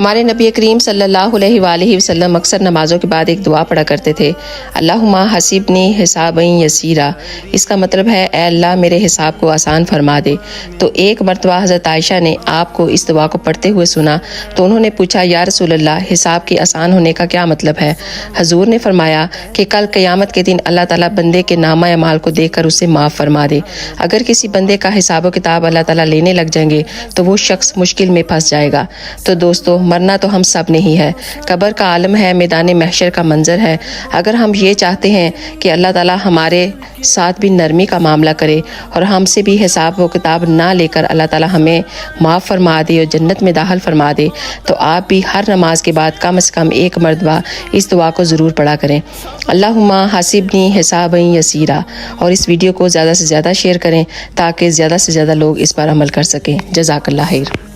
ہمارے نبی کریم صلی اللہ علیہ وآلہ وسلم اکثر نمازوں کے بعد ایک دعا پڑھا کرتے تھے، اللہم حسبنی حسابا یسیرا۔ اس کا مطلب ہے اے اللہ میرے حساب کو آسان فرما دے۔ تو ایک مرتبہ حضرت عائشہ نے آپ کو اس دعا کو پڑھتے ہوئے سنا تو انہوں نے پوچھا، یا رسول اللہ، حساب کے آسان ہونے کا کیا مطلب ہے؟ حضور نے فرمایا کہ کل قیامت کے دن اللہ تعالیٰ بندے کے نامہ اعمال کو دیکھ کر اسے معاف فرما دے۔ اگر کسی بندے کا حساب و کتاب اللہ تعالیٰ لینے لگ جائیں گے تو وہ شخص مشکل میں پھنس جائے گا۔ تو دوستو، مرنا تو ہم سب نے ہی ہے، قبر کا عالم ہے، میدان محشر کا منظر ہے۔ اگر ہم یہ چاہتے ہیں کہ اللہ تعالیٰ ہمارے ساتھ بھی نرمی کا معاملہ کرے اور ہم سے بھی حساب و کتاب نہ لے کر اللہ تعالیٰ ہمیں معاف فرما دے اور جنت میں داخل فرما دے، تو آپ بھی ہر نماز کے بعد کم از کم ایک مرتبہ اس دعا کو ضرور پڑھا کریں، اللہم حسبنی حسابا یسیرا۔ اور اس ویڈیو کو زیادہ سے زیادہ شیئر کریں تاکہ زیادہ سے زیادہ لوگ اس پر عمل کر سکیں۔ جزاک اللہ خیر۔